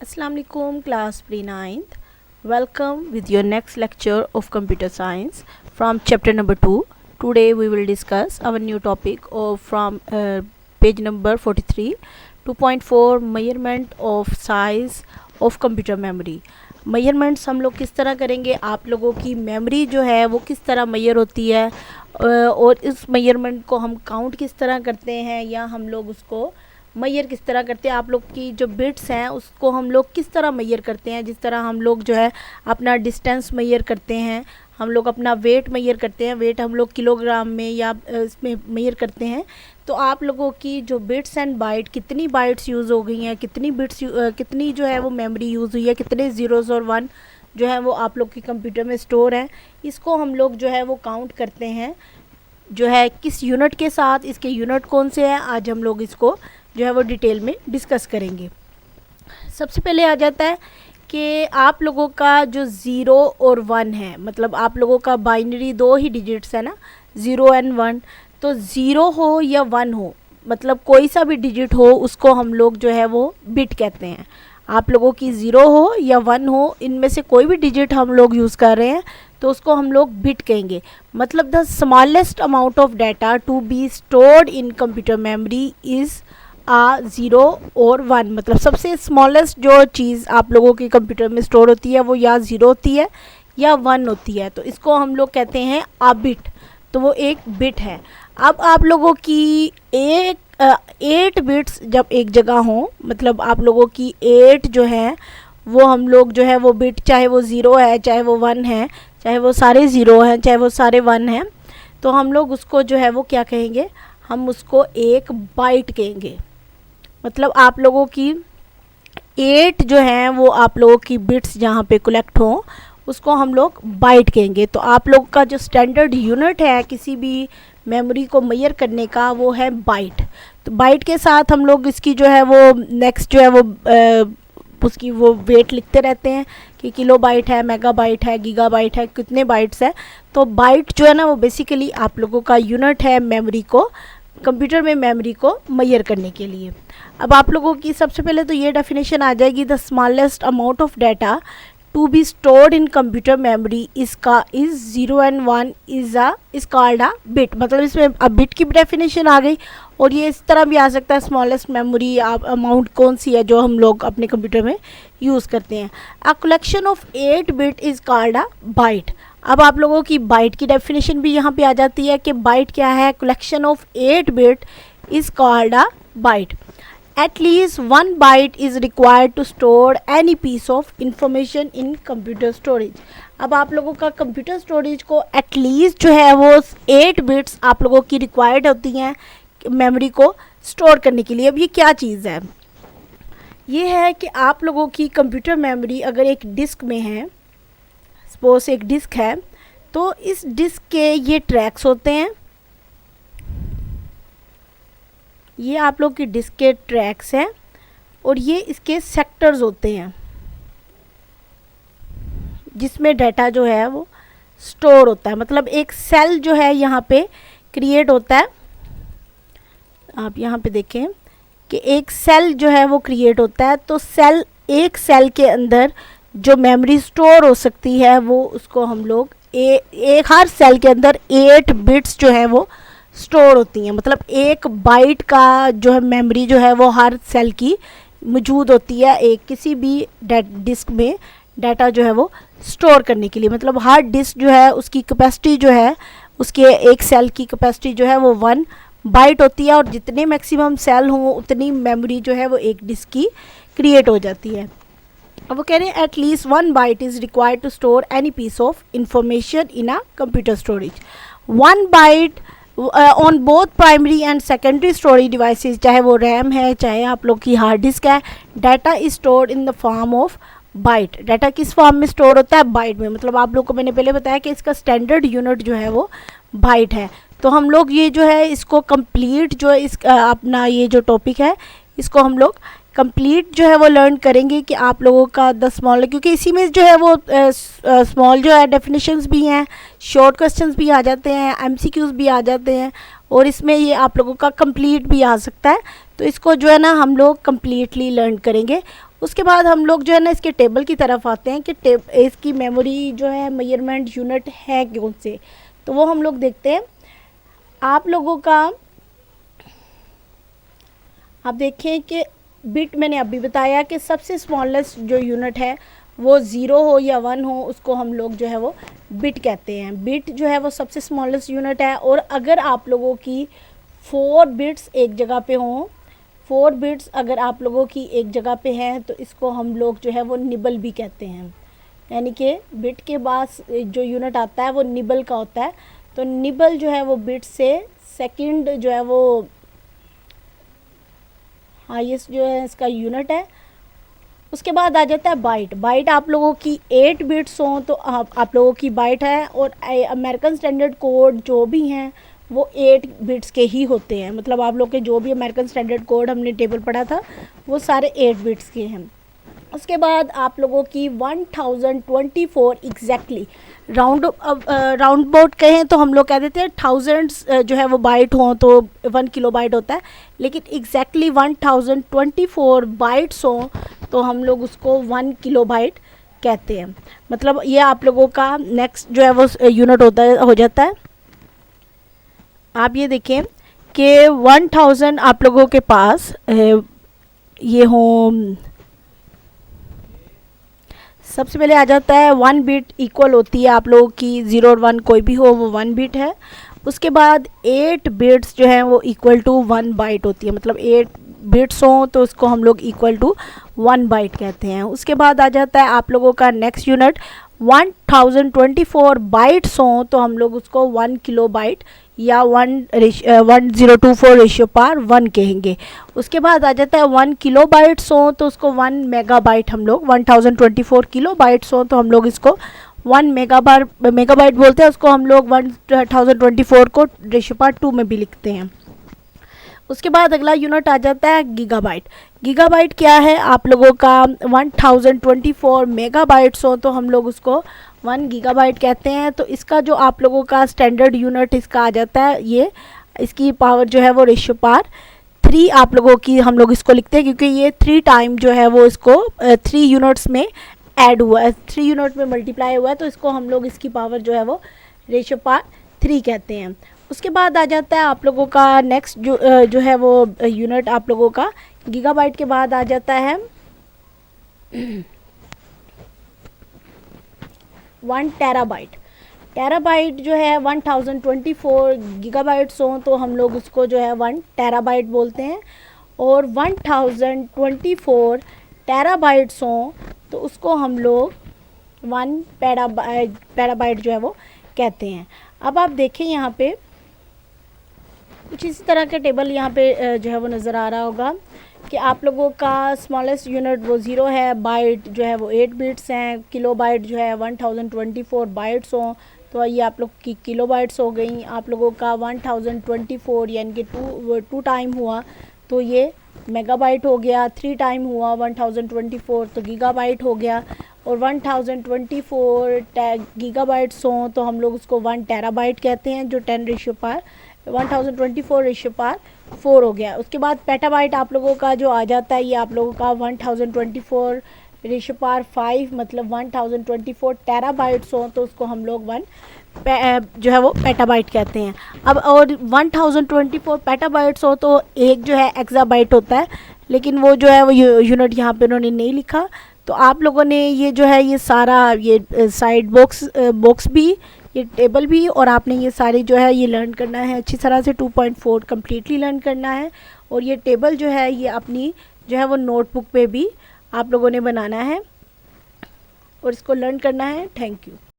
Assalamu alaikum class pre-9th. Welcome with your next lecture of computer science from chapter number 2. Today we will discuss our new topic from page number 43, 2.4 measurement of size of computer memory. Measurements हम लोग किस तरह करेंगे, आप लोगों की memory जो है वो किस तरह मेजर होती है और इस मेजरमेंट को हम काउंट किस तरह करते हैं या हम लोग उसको मेजर किस तरह करते हैं, आप लोग की जो बिट्स हैं उसको हम लोग किस तरह मेजर करते हैं। जिस तरह हम लोग जो है अपना डिस्टेंस मेजर करते हैं, हम लोग अपना वेट मेजर करते हैं, वेट हम लोग किलोग्राम में या इसमें मेजर करते हैं। तो आप लोगों की जो बिट्स एंड बाइट, कितनी बाइट्स यूज़ हो गई हैं, कितनी बिट्स कितनी जो है वो मेमोरी यूज़ हुई है, कितने ज़ीरोज़ और वन जो है वो आप लोग की कंप्यूटर में स्टोर है, इसको हम लोग जो है वो काउंट करते हैं जो है किस यूनिट के साथ। इसके यूनिट कौन से हैं, आज हम लोग इसको जो है वो डिटेल में डिस्कस करेंगे। सबसे पहले आ जाता है कि आप लोगों का जो ज़ीरो और वन है, मतलब आप लोगों का बाइनरी दो ही डिजिट्स है ना, ज़ीरो एंड वन। तो ज़ीरो हो या वन हो, मतलब कोई सा भी डिजिट हो, उसको हम लोग जो है वो बिट कहते हैं। आप लोगों की ज़ीरो हो या वन हो, इनमें से कोई भी डिजिट हम लोग यूज़ कर रहे हैं तो उसको हम लोग बिट कहेंगे। मतलब the smallest amount of data to be stored in computer memory is zero और वन। मतलब सबसे स्मॉलेस्ट जो चीज़ आप लोगों के कंप्यूटर में स्टोर होती है वो या ज़ीरो होती है या वन होती है, तो इसको हम लोग कहते हैं बिट। तो वो एक बिट है। अब आप लोगों की 8 बिट्स जब एक जगह हों, मतलब आप लोगों की 8 जो है वो हम लोग जो है वो बिट, चाहे वो ज़ीरो है, चाहे वो वन है, चाहे वो सारे ज़ीरो हैं, चाहे वो सारे वन हैं, तो हम लोग उसको जो है वो क्या कहेंगे, हम उसको एक बाइट कहेंगे। मतलब आप लोगों की 8 जो हैं वो आप लोगों की बिट्स जहाँ पे कलेक्ट हों उसको हम लोग बाइट कहेंगे। तो आप लोग का जो स्टैंडर्ड यूनिट है किसी भी मेमोरी को मेजर करने का वो है बाइट। तो बाइट के साथ हम लोग इसकी जो है वो नेक्स्ट जो है वो उसकी वो वेट लिखते रहते हैं कि किलो बाइट है, मेगा बाइट है, गीगा बाइट है, कितने बाइट्स है। तो बाइट जो है ना वो बेसिकली आप लोगों का यूनिट है मेमोरी को, कंप्यूटर में मेमोरी को मेजर करने के लिए। अब आप लोगों की सबसे पहले तो ये डेफिनेशन आ जाएगी, the smallest amount of data to be stored in computer memory is zero and one is called a bit. मतलब इसमें अब बिट की डेफिनेशन आ गई। और ये इस तरह भी आ सकता है, स्मॉलेस्ट मेमोरी अमाउंट कौन सी है जो हम लोग अपने कंप्यूटर में यूज़ करते हैं। A collection of 8 bit is called a byte. अब आप लोगों की बाइट की डेफिनेशन भी यहाँ पे आ जाती है कि बाइट क्या है, collection of 8 bit is called a byte. At least one byte is required to store any piece of information in computer storage। अब आप लोगों का कंप्यूटर स्टोरेज को एटलीस्ट जो है वो 8 बिट्स आप लोगों की रिक्वायर्ड होती हैं मेमोरी को स्टोर करने के लिए। अब ये क्या चीज़ है, ये है कि आप लोगों की कंप्यूटर मेमोरी अगर एक डिस्क में है, सपोज एक डिस्क है, तो इस डिस्क के ये ट्रैक्स होते हैं, ये आप लोग की डिस्क के ट्रैक्स हैं और ये इसके सेक्टर्स होते हैं जिसमें डाटा जो है वो स्टोर होता है। मतलब एक सेल जो है यहाँ पे क्रिएट होता है। आप यहाँ पे देखें कि एक सेल जो है वो क्रिएट होता है। तो सेल, एक सेल के अंदर जो मेमोरी स्टोर हो सकती है वो उसको हम लोग एक हर सेल के अंदर 8 बिट्स जो है वो स्टोर होती हैं। मतलब एक बाइट का जो है मेमोरी जो है वो हर सेल की मौजूद होती है एक किसी भी डिस्क में डाटा जो है वो स्टोर करने के लिए। मतलब हर डिस्क जो है उसकी कैपेसिटी जो है, उसके एक सेल की कैपेसिटी जो है वो 1 बाइट होती है और जितने मैक्सिमम सेल हों उतनी मेमोरी जो है वो एक डिस्क की क्रिएट हो जाती है। अब वो कह रहे हैं at least 1 byte is required to store any piece of information in a computer storage. 1 byte on both primary and secondary storage devices, चाहे वो रैम है चाहे आप लोग की हार्ड डिस्क है, data is stored in the form of byte. Data किस form में स्टोर होता है, बाइट में। मतलब आप लोग को मैंने पहले बताया कि इसका स्टैंडर्ड यूनिट जो है वो बाइट है। तो हम लोग ये जो है इसको कंप्लीट जो इस अपना ये जो टॉपिक है इसको हम लोग कंप्लीट जो है वो लर्न करेंगे कि आप लोगों का द स्मॉल, क्योंकि इसी में जो है वो स्मॉल जो है डेफिनेशंस भी हैं, शॉर्ट क्वेश्चंस भी आ जाते हैं, एमसीक्यूज़ भी आ जाते हैं और इसमें ये आप लोगों का कंप्लीट भी आ सकता है। तो इसको जो है ना हम लोग कम्प्लीटली लर्न करेंगे उसके बाद हम लोग जो है ना इसके टेबल की तरफ आते हैं कि इसकी मेमोरी जो है मेजरमेंट यूनिट है कौन से, तो वो हम लोग देखते हैं। आप लोगों का आप देखें कि बिट मैंने अभी बताया कि सबसे स्मॉलेस्ट जो यूनिट है वो 0 हो या 1 हो, उसको हम लोग जो है वो बिट कहते हैं। बिट जो है वो सबसे स्मॉलेस्ट यूनिट है। और अगर आप लोगों की 4 बिट्स एक जगह पे हों, 4 बिट्स अगर आप लोगों की एक जगह पे हैं तो इसको हम लोग जो है वो निबल भी कहते हैं। यानी कि बिट के बाद जो यूनिट आता है वो निबल का होता है। तो निबल जो है वो बिट से सेकंड जो है वो हाईएस्ट जो है इसका यूनिट है। उसके बाद आ जाता है बाइट। बाइट आप लोगों की 8 बिट्स हों तो आप लोगों की बाइट है। और अमेरिकन स्टैंडर्ड कोड जो भी हैं वो 8 बिट्स के ही होते हैं। मतलब आप लोग के जो भी अमेरिकन स्टैंडर्ड कोड हमने टेबल पढ़ा था वो सारे 8 बिट्स के हैं। उसके बाद आप लोगों की 1024 एग्जैक्टली राउंड अबाउट कहें तो हम लोग कह देते हैं थाउजेंड्स जो है वो बाइट हों तो 1 किलो बाइट होता है। लेकिन एग्जैक्टली 1024 बाइट्स हों तो हम लोग उसको 1 किलो बाइट कहते हैं। मतलब ये आप लोगों का नेक्स्ट जो है वो यूनिट हो जाता है। आप ये देखें कि 1000 आप लोगों के पास ये हो, सबसे पहले आ जाता है 1 बिट इक्वल होती है आप लोगों की 0 और 1 कोई भी हो वो 1 बिट है। उसके बाद 8 बिट्स जो हैं वो इक्वल टू 1 बाइट होती है। मतलब 8 बिट्स हों तो उसको हम लोग इक्वल टू 1 बाइट कहते हैं। उसके बाद आ जाता है आप लोगों का नेक्स्ट यूनिट 1024 बाइट्स हों तो हम लोग उसको 1 किलो बाइट या 1024 रेशियो पार 1 कहेंगे। उसके बाद आ जाता है 1 किलो बाइट्स हों तो उसको 1 मेगाबाइट हम लोग 1024 किलो बाइट्स हों तो हम लोग इसको 1 मेगाबाइट बोलते हैं। उसको हम लोग 1024 को रेशियो पार 2 में भी लिखते हैं। उसके बाद अगला यूनिट आ जाता है गीगाबाइट। गीगाबाइट क्या है, आप लोगों का 1024 मेगाबाइट्स हो तो हम लोग उसको 1 गीगाबाइट कहते हैं। तो इसका जो आप लोगों का स्टैंडर्ड यूनिट इसका आ जाता है, ये इसकी पावर जो है वो रेशियो पार 3 आप लोगों की हम लोग इसको लिखते हैं क्योंकि ये 3 टाइम जो है वो इसको 3 यूनिट्स में ऐड हुआ है, 3 यूनिट में मल्टीप्लाई हुआ है। तो इसको हम लोग इसकी पावर जो है वो रेशियो पार 3 कहते हैं। उसके बाद आ जाता है आप लोगों का नेक्स्ट जो है वो यूनिट आप लोगों का गीगाबाइट के बाद आ जाता है 1 टेराबाइट। टेराबाइट जो है 1024 गीगाबाइट्स हों तो हम लोग उसको जो है 1 टेराबाइट बोलते हैं। और 1024 टेराबाइट्स हों तो उसको हम लोग 1 पेराबाइट जो है वो कहते हैं। अब आप देखें यहाँ पे कुछ इसी तरह का टेबल यहाँ पे जो है वो नज़र आ रहा होगा कि आप लोगों का स्मॉलेस्ट यूनिट वो 0 है, बाइट जो है वो 8 बिट्स हैं, किलो बाइट जो है 1024 बाइट्स हों तो ये आप लोग की किलो बाइट्स हो गई। आप लोगों का 1024 यानी कि 2 टाइम हुआ तो ये मेगाबाइट हो गया, 3 टाइम हुआ 1024 तो गीगाबाइट हो गया। और 1024 गीगाबाइट्स हों तो हम लोग उसको 1 टेराबाइट कहते हैं जो 10 रेशियो पार 1024 रेशियो पार 4 हो गया। उसके बाद पेटाबाइट आप लोगों का जो आ जाता है ये आप लोगों का 1024 रेशियो पार 5 मतलब 1024 टेराबाइट्स हो तो उसको हम लोग 1 जो है वो पेटाबाइट कहते हैं। अब और 1024 पेटाबाइट्स हो तो एक जो है एक्साबाइट होता है, लेकिन वो जो है वो यूनिट यहाँ पे उन्होंने नहीं लिखा। तो आप लोगों ने ये जो है ये सारा ये साइड बॉक्स भी, ये टेबल भी, और आपने ये सारे जो है ये लर्न करना है अच्छी तरह से 2.4 कम्प्लीटली लर्न करना है। और ये टेबल जो है ये अपनी जो है वो नोटबुक पे भी आप लोगों ने बनाना है और इसको लर्न करना है। Thank you.